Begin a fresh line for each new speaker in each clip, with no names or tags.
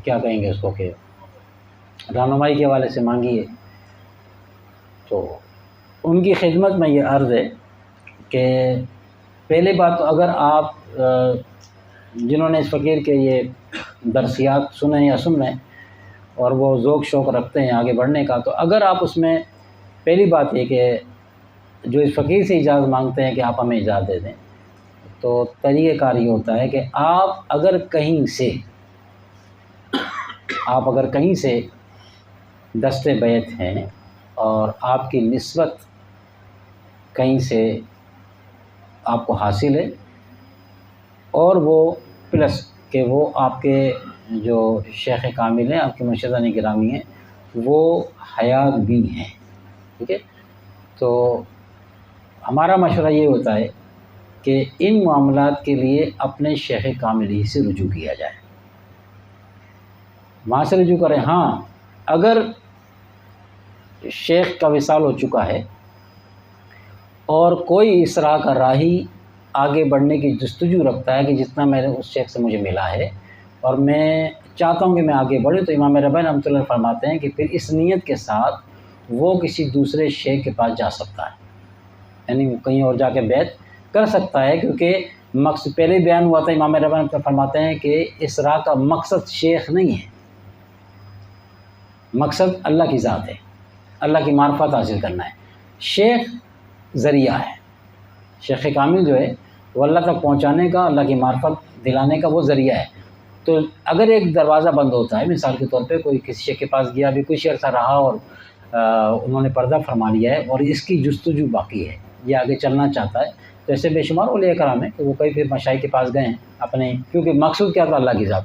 کیا کہیں گے اس کو کہ رہنمائی کے حوالے سے مانگی ہے۔ تو ان کی خدمت میں یہ عرض ہے کہ پہلے بات تو اگر آپ جنہوں نے اس فقیر کے یہ درسیات سنیں یا سن رہے ہیں اور وہ ذوق شوق رکھتے ہیں آگے بڑھنے کا، تو اگر آپ اس میں پہلی بات یہ کہ جو اس فقیر سے اجازت مانگتے ہیں کہ آپ ہمیں اجازت دے دیں، تو طریقہ کار یہ ہوتا ہے کہ آپ اگر کہیں سے دست بیت ہیں اور آپ کی نسبت کہیں سے آپ کو حاصل ہے، اور وہ پلس کہ وہ آپ کے جو شیخ کامل ہیں، آپ کے مرشدان گرامی ہیں، وہ حیات بھی ہیں، ٹھیک ہے، تو ہمارا مشورہ یہ ہوتا ہے کہ ان معاملات کے لیے اپنے شیخ کامل ہی سے رجوع کیا جائے، وہاں سے رجوع کریں۔ ہاں اگر شیخ کا وصال ہو چکا ہے اور کوئی اس طرح کا راہی آگے بڑھنے کی جستجو رکھتا ہے کہ جتنا میرے اس شیخ سے مجھے ملا ہے اور میں چاہتا ہوں کہ میں آگے بڑھوں، تو امام ربانی رحمۃ اللہ فرماتے ہیں کہ پھر اس نیت کے ساتھ وہ کسی دوسرے شیخ کے پاس جا سکتا ہے، یعنی کہیں اور جا کے بیعت کر سکتا ہے، کیونکہ مقصد پہلے بیان ہوا تھا، امام ربانی رحمۃ اللہ فرماتے ہیں کہ اس راہ کا مقصد شیخ نہیں ہے، مقصد اللہ کی ذات ہے، اللہ کی معرفت حاصل کرنا ہے، شیخ ذریعہ ہے، شیخ کامل جو ہے وہ اللہ تک پہنچانے کا، اللہ کی معرفت دلانے کا وہ ذریعہ ہے۔ تو اگر ایک دروازہ بند ہوتا ہے، مثال کے طور پہ کوئی کسی شیخ کے پاس گیا، بھی کچھ عرصہ رہا اور انہوں نے پردہ فرما لیا ہے اور اس کی جستجو باقی ہے، یہ آگے چلنا چاہتا ہے، تو ایسے بے شمار اولیاء کرام ہیں کہ وہ کئی پھر مشائخ کے پاس گئے ہیں اپنے، کیونکہ مقصود کیا تھا اللہ کی ذات۔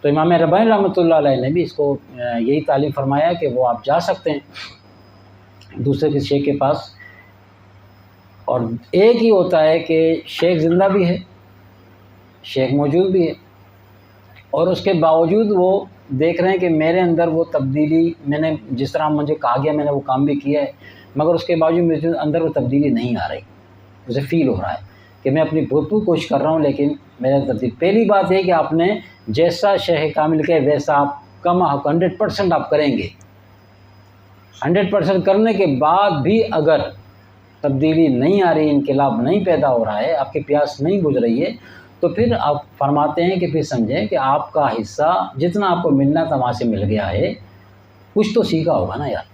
تو امام ربانی رحمۃ اللہ علیہ نے بھی اس کو یہی تعلیم فرمایا کہ وہ آپ جا سکتے ہیں دوسرے کے شیخ کے پاس، اور ایک ہی ہوتا ہے کہ شیخ زندہ بھی ہے، شیخ موجود بھی ہے، اور اس کے باوجود وہ دیکھ رہے ہیں کہ میرے اندر وہ تبدیلی، میں نے جس طرح مجھے کہا گیا میں نے وہ کام بھی کیا ہے، مگر اس کے باوجود میرے اندر وہ تبدیلی نہیں آ رہی، مجھے فیل ہو رہا ہے کہ میں اپنی بھرپور کوشش کر رہا ہوں لیکن میرا تبدیل۔ پہلی بات ہے کہ آپ نے جیسا شیخ کامل کے ویسا آپ کم 100% آپ کریں گے، 100% کرنے کے بعد بھی اگر تبدیلی نہیں آ رہی، انقلاب نہیں پیدا ہو رہا ہے، آپ کی پیاس نہیں بجھ رہی ہے، تو پھر آپ فرماتے ہیں کہ پھر سمجھیں کہ آپ کا حصہ جتنا آپ کو ملنا تھا وہاں سے مل گیا ہے، کچھ تو سیکھا ہوگا نا یار،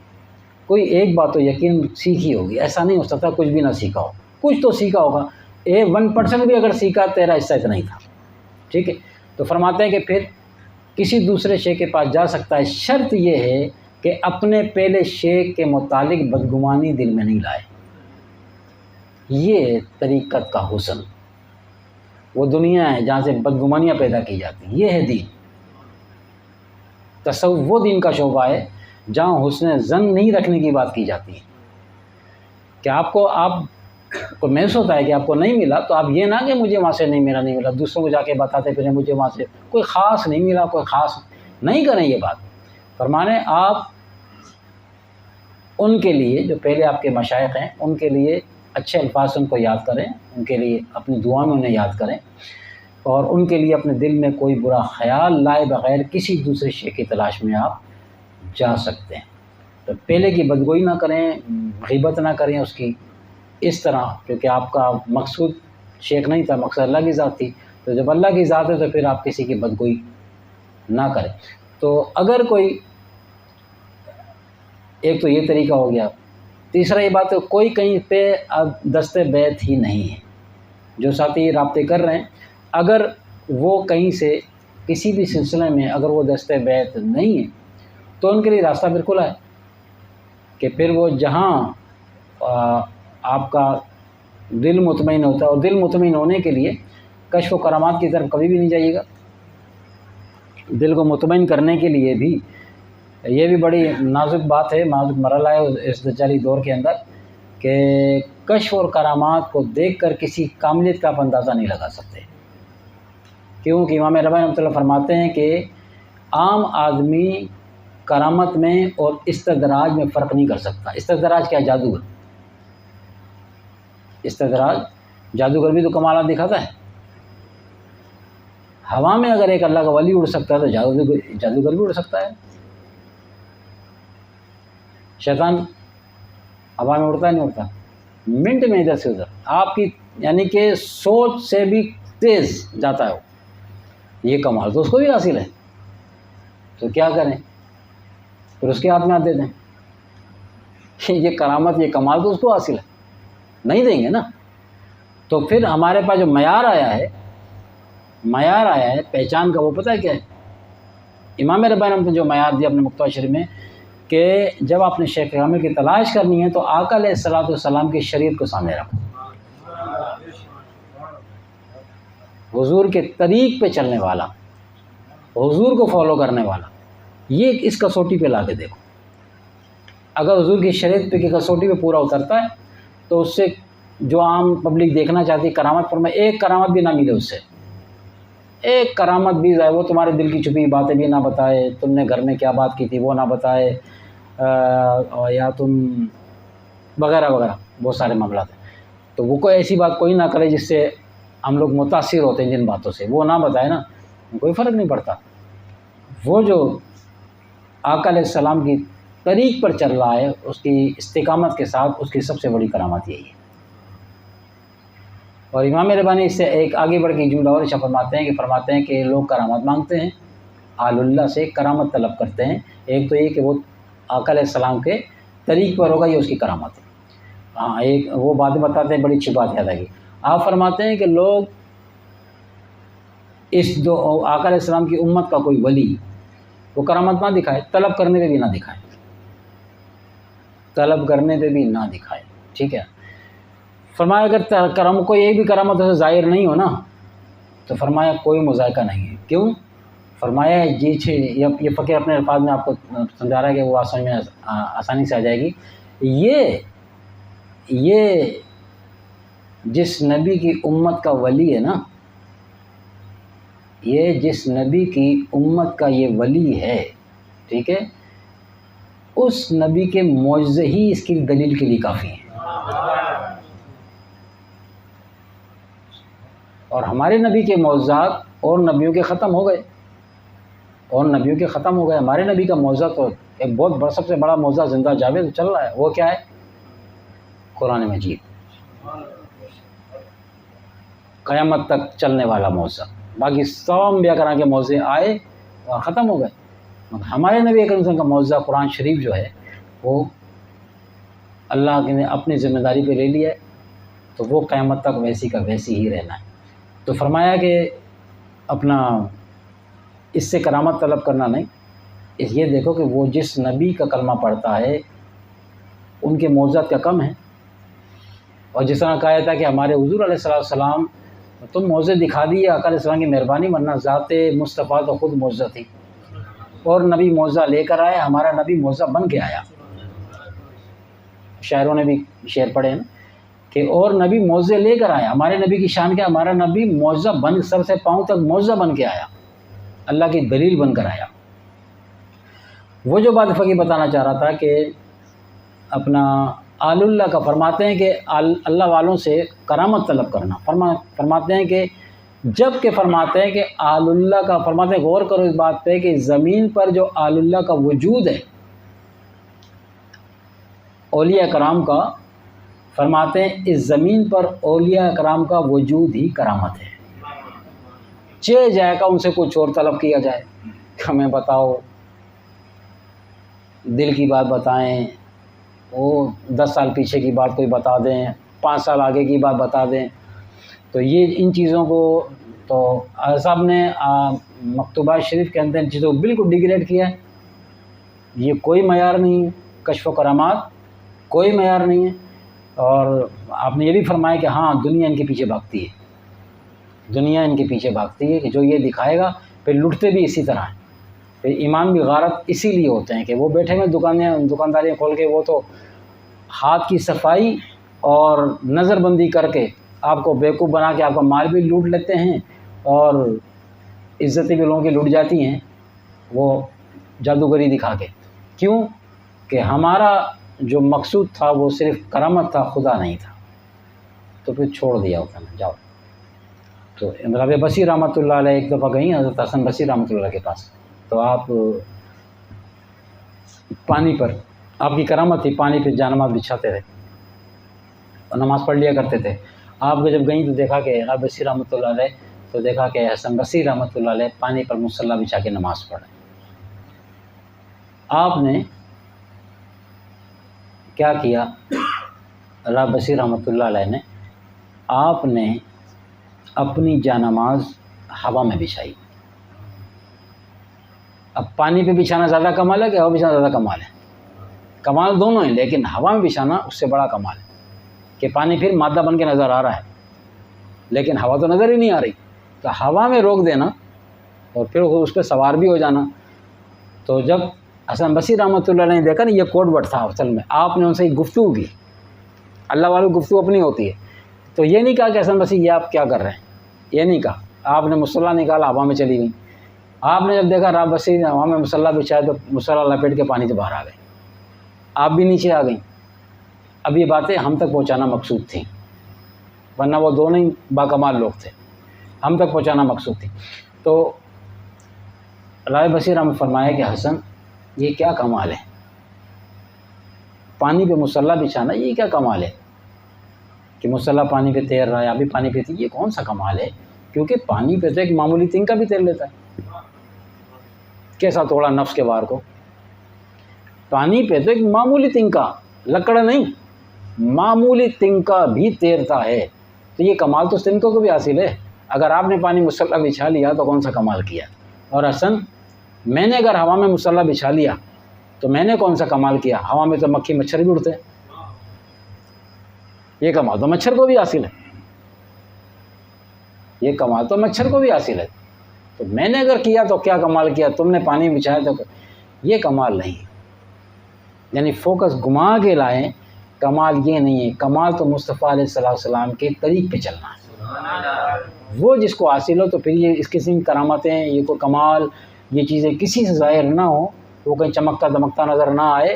کوئی ایک بات تو یقین سیکھی ہوگی، ایسا نہیں ہو سکتا کچھ بھی نہ سیکھا ہو، کچھ تو سیکھا ہوگا، 1% بھی اگر سیکھا تیرا حصہ اتنا ہی تھا، ٹھیک ہے۔ تو فرماتے ہیں کہ پھر کسی دوسرے شیخ کے پاس جا سکتا ہے، شرط یہ ہے کہ اپنے پہلے شیخ کے متعلق بدگمانی دل میں نہیں لائے، یہ طریقت کا حسن، وہ دنیا ہے جہاں سے بدگمانیاں پیدا کی جاتی ہیں، یہ ہے دین۔ تصوف وہ دین کا شعبہ ہے جہاں حسن ظن نہیں رکھنے کی بات کی جاتی ہے، کہ آپ کو محسوس ہوتا ہے کہ آپ کو نہیں ملا، تو آپ یہ نہ کہ مجھے وہاں سے نہیں ملا، دوسروں کو جا کے بتاتے پھر مجھے وہاں سے کوئی خاص نہیں ملا، کوئی خاص نہیں کریں یہ بات۔ فرمانے آپ ان کے لیے جو پہلے آپ کے مشائخ ہیں، ان کے لیے اچھے الفاظ سے ان کو یاد کریں، ان کے لیے اپنی دعا میں انہیں یاد کریں، اور ان کے لیے اپنے دل میں کوئی برا خیال لائے بغیر کسی دوسرے شیخ کی تلاش میں آپ جا سکتے ہیں۔ تو پہلے کی بدگوئی نہ کریں، غیبت نہ کریں اس کی، اس طرح، کیونکہ آپ کا مقصود شیخ نہیں تھا، مقصد اللہ کی ذات تھی، تو جب اللہ کی ذات ہے تو پھر آپ کسی کی بدگوئی نہ کریں۔ تو اگر کوئی، ایک تو یہ طریقہ ہو گیا، تیسرا یہ بات ہے کوئی کہیں پہ اب دست بیت ہی نہیں ہے، جو ساتھی رابطے کر رہے ہیں اگر وہ کہیں سے کسی بھی سلسلے میں اگر وہ دست بیت نہیں ہے تو ان کے لیے راستہ بالکل ہے کہ پھر وہ جہاں آپ کا دل مطمئن ہوتا ہے، اور دل مطمئن ہونے کے لیے کشف و کرامات کی طرف کبھی بھی نہیں جائیے گا، دل کو مطمئن کرنے کے لیے بھی یہ بھی بڑی نازک بات ہے، نازک مرحلہ ہے اس دجالی دور کے اندر، کہ کشف اور کرامات کو دیکھ کر کسی کاملیت کا آپ اندازہ نہیں لگا سکتے، کیونکہ امام ربانی رحمۃ اللہ فرماتے ہیں کہ عام آدمی کرامت میں اور استدراج میں فرق نہیں کر سکتا۔ استدراج کیا؟ جادوگر، استدراج جادوگر بھی تو کمالات دکھاتا ہے، ہوا میں اگر ایک اللہ کا ولی اڑ سکتا ہے تو جادوگر بھی اڑ سکتا ہے۔ شیطان ہوا میں اڑتا ہے نہیں اڑتا، منٹ میں ادھر سے ادھر آپ کی یعنی کہ سوچ سے بھی تیز جاتا ہے وہ۔ یہ کمال تو اس کو بھی حاصل ہے، تو کیا کریں؟ پھر اس کے ہاتھ میں ہاتھ دے دیں۔ یہ کرامت یہ کمال تو اس کو حاصل ہے، نہیں دیں گے نا۔ تو پھر ہمارے پاس جو معیار آیا ہے پہچان کا، وہ پتہ ہے کیا ہے؟ امام ربانی نے جو معیار دیا اپنے مکتوبہ شریف میں کہ جب آپ نے شیخ کامل کی تلاش کرنی ہے تو آقا علیہ السلام کی شریعت کو سامنے رکھو، حضور کے طریق پہ چلنے والا، حضور کو فالو کرنے والا، یہ اس کسوٹی پہ لا کے دیکھو۔ اگر حضور کی شریعت پہ کی کسوٹی پہ پورا اترتا ہے تو اس سے جو عام پبلک دیکھنا چاہتی ہے کرامت پر، میں ایک کرامت بھی نہ ملے اس سے، ایک کرامت بھی ضائع، وہ تمہارے دل کی چھپی باتیں بھی نہ بتائے، تم نے گھر میں کیا بات کی تھی وہ نہ بتائے، یا تم وغیرہ وغیرہ بہت سارے معاملات ہیں، تو وہ کوئی ایسی بات کوئی نہ کرے جس سے ہم لوگ متاثر ہوتے ہیں جن باتوں سے، وہ نہ بتائے نا، کوئی فرق نہیں پڑتا۔ وہ جو آقا علیہ السلام کی طریق پر چل رہا ہے اس کی استقامت کے ساتھ، اس کی سب سے بڑی کرامت یہی ہے۔ اور امام ربانی اس سے ایک آگے بڑھ کے جملہ اور فرماتے ہیں کہ لوگ کرامت مانگتے ہیں، آل اللہ سے کرامت طلب کرتے ہیں، ایک تو یہ کہ وہ آقا علیہ السلام کے طریق پر ہوگا، یہ اس کی کرامت ہے۔ ہاں ایک وہ باتیں بتاتے ہیں، بڑی اچھی بات یاد آئے گی۔ آپ فرماتے ہیں کہ لوگ اس جو آقا علیہ السلام کی امت کا کوئی ولی وہ کرامت نہ دکھائے، طلب کرنے پہ بھی نہ دکھائے، طلب کرنے پہ بھی نہ دکھائے، ٹھیک ہے۔ فرمایا اگر کرم کو یہ بھی کرامت سے ظاہر نہیں ہو نا تو فرمایا کوئی مذائقہ نہیں ہے۔ کیوں؟ فرمایا یہ فقیر اپنے الفاظ میں آپ کو سمجھا رہا ہے کہ وہ آسان میں آسانی سے آ جائے گی۔ یہ جس نبی کی امت کا ولی ہے نا، یہ جس نبی کی امت کا یہ ولی ہے، ٹھیک ہے، اس نبی کے معجزے ہی اس کی دلیل کے لیے کافی ہیں۔ اور ہمارے نبی کے معجزات اور نبیوں کے ختم ہو گئے، ہمارے نبی کا معجزہ تو ایک بہت بڑا، سب سے بڑا معجزہ زندہ جاوید چل رہا ہے، وہ کیا ہے؟ قرآن مجید، قیامت تک چلنے والا معجزہ۔ باقی سب انبیاء کرام کے معجزے آئے اور ختم ہو گئے، ہمارے نبی اکرم صلی اللہ علیہ وسلم کا معجزہ قرآن شریف جو ہے وہ اللہ نے اپنی ذمہ داری پہ لے لیا ہے، تو وہ قیامت تک ویسی کا ویسی ہی رہنا ہے۔ تو فرمایا کہ اپنا اس سے کرامت طلب کرنا نہیں، یہ دیکھو کہ وہ جس نبی کا کلمہ پڑھتا ہے ان کے معجزات کا کم ہے۔ اور جس طرح کہا تھا کہ ہمارے حضور علیہ السلام تم معجزے دکھا دیے، آقا علیہ السلام کی مہربانی، ورنہ ذات مصطفیٰ تو خود معجزہ تھی، اور نبی معجزہ لے کر آیا، ہمارا نبی معجزہ بن کے آیا۔ شاعروں نے بھی شعر پڑھے ہیں کہ اور نبی معجزے لے کر آیا، ہمارے نبی کی شان کیا، ہمارا نبی معجزہ بن، سر سے پاؤں تک معجزہ بن کے آیا، اللہ کی دلیل بن کر آیا۔ وہ جو بات فقیر بتانا چاہ رہا تھا کہ اپنا آل اللہ کا، فرماتے ہیں کہ اللہ والوں سے کرامت طلب کرنا، فرماتے ہیں کہ فرماتے ہیں کہ آل اللہ کا، فرماتے ہیں غور کرو اس بات پہ کہ زمین پر جو آل اللہ کا وجود ہے، اولیاء کرام کا، فرماتے ہیں اس زمین پر اولیاء کرام کا وجود ہی کرامت ہے۔ چہ جائے گا ان سے کچھ اور طلب کیا جائے، ہمیں بتاؤ، دل کی بات بتائیں، وہ 10 سال پیچھے کی بات کوئی بتا دیں، 5 سال آگے کی بات بتا دیں، تو یہ ان چیزوں کو تو صاحب نے مکتوبات شریف کے اندر ان چیزوں کو بالکل ڈیگریڈ کیا ہے۔ یہ کوئی معیار نہیں ہے، کشف و کرامات کوئی معیار نہیں ہے۔ اور آپ نے یہ بھی فرمایا کہ ہاں دنیا ان کے پیچھے بھاگتی ہے، کہ جو یہ دکھائے گا پھر لٹتے بھی اسی طرح ہیں، پھر ایمان بھی غارت اسی لیے ہوتے ہیں کہ وہ بیٹھے میں دکانداریاں کھول کے وہ تو ہاتھ کی صفائی اور نظر بندی کر کے آپ کو بیوقوف بنا کے آپ کا مال بھی لوٹ لیتے ہیں اور عزتیں بھی لوگوں کی لٹ جاتی ہیں، وہ جادوگری دکھا کے۔ کیوں؟ کہ ہمارا جو مقصود تھا وہ صرف کرامت تھا، خدا نہیں تھا، تو پھر چھوڑ دیا ہوتا نا، جاؤ۔ تو رابعہ بصری رحمۃ اللہ علیہ ایک دفعہ گئیں حضرت حسن بصری رحمۃ اللہ کے پاس، تو آپ پانی پر، آپ کی کرامت تھی، پانی پہ جانماز بچھاتے تھے اور نماز پڑھ لیا کرتے تھے۔ آپ کو جب گئیں تو دیکھا کہ رابعہ بصری رحمۃ اللہ علیہ، تو دیکھا کہ حسن بصری رحمۃ اللہ علیہ پانی پر مصلی بچھا کے نماز پڑھ رہے ہیں۔ آپ نے کیا کیا؟ رابعہ بصری رحمۃ اللہ علیہ نے، آپ نے اپنی جانماز ہوا میں بچھائی۔ اب پانی پہ بچھانا زیادہ کمال ہے کہ ہوا بچھانا زیادہ کمال ہے؟ کمال دونوں ہیں، لیکن ہوا میں بچھانا اس سے بڑا کمال ہے کہ پانی پھر مادہ بن کے نظر آ رہا ہے لیکن ہوا تو نظر ہی نہیں آ رہی، تو ہوا میں روک دینا اور پھر اس پہ سوار بھی ہو جانا۔ تو جب حسن بصری رحمۃ اللہ علیہ نے دیکھا نا یہ کوڈ ورڈ تھا اصل میں، آپ نے ان سے ایک گفتگو کی، اللہ والوں کی گفتگو اپنی ہوتی ہے، تو یہ نہیں کہا کہ حسن بصری یہ آپ کیا کر رہے ہیں، یہ نہیں کہا، آپ نے مصلی نکالا، ہوا میں چلی گئی۔ آپ نے جب دیکھا رابعہ بصری نے ہوا میں مصلی بچھایا تو مصلی لپیٹ کے پانی سے باہر آ گئے، آپ بھی نیچے آ گئیں۔ اب یہ باتیں ہم تک پہنچانا مقصود تھیں، ورنہ وہ دونوں ہی باکمال لوگ تھے، ہم تک پہنچانا مقصود تھی۔ تو رابعہ بصری رحمۃ فرمایا کہ حسن یہ کیا کمال ہے، پانی پہ مصلی بچھانا یہ کیا کمال ہے کہ مصلی پانی پہ تیر رہا ہے، ابھی پانی پہ تھی، یہ کون سا کمال ہے؟ کیونکہ پانی پہ تو ایک معمولی تنکا بھی تیر لیتا ہے، کیسا توڑا نفس کے وار کو، پانی پہ تو ایک معمولی تنکا، لکڑ نہیں، معمولی تنکا بھی تیرتا ہے، تو یہ کمال تو اس تنکوں کو بھی حاصل ہے۔ اگر آپ نے پانی مصلی بچھا لیا تو کون سا کمال کیا؟ اور حسن میں نے اگر ہوا میں مصلی بچھا لیا تو میں نے کون سا کمال کیا؟ ہوا میں تو مکھی مچھر بھی اڑتے ہیں، یہ کمال تو مچھر کو بھی حاصل ہے، یہ کمال تو مچھر کو بھی حاصل ہے، تو میں نے اگر کیا تو کیا کمال کیا، تم نے پانی بچھایا تو یہ کمال نہیں۔ یعنی فوکس گھما کے لائیں، کمال یہ نہیں ہے، کمال تو مصطفیٰ علیہ السلام کے طریق پہ چلنا ہے، وہ جس کو حاصل ہو تو پھر یہ اس قسم کی کرامتیں، یہ کوئی کمال، یہ چیزیں کسی سے ظاہر نہ ہو، وہ کہیں چمکتا دمکتا نظر نہ آئے،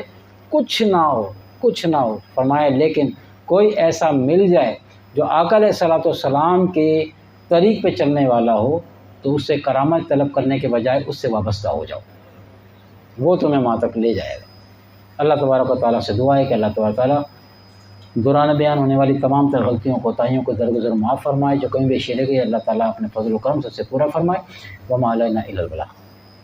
کچھ نہ ہو، کچھ نہ ہو، فرمائے لیکن کوئی ایسا مل جائے جو آقا علیہ الصلوۃ والسلام کے طریق پہ چلنے والا ہو تو اس سے کرامت طلب کرنے کے بجائے اس سے وابستہ ہو جاؤ، وہ تمہیں وہاں تک لے جائے گا۔ اللہ تبارک و تعالیٰ سے دعا ہے کہ اللہ تبارک و تعالیٰ دوران بیان ہونے والی تمام تر غلطیوں کوتاہیوں کو درگزر معاف فرمائے، جو کہیں بھی شیرے گئی اللہ تعالیٰ اپنے فضل و کرم سے اسے پورا فرمائے۔ وما علینا الا البلاغ۔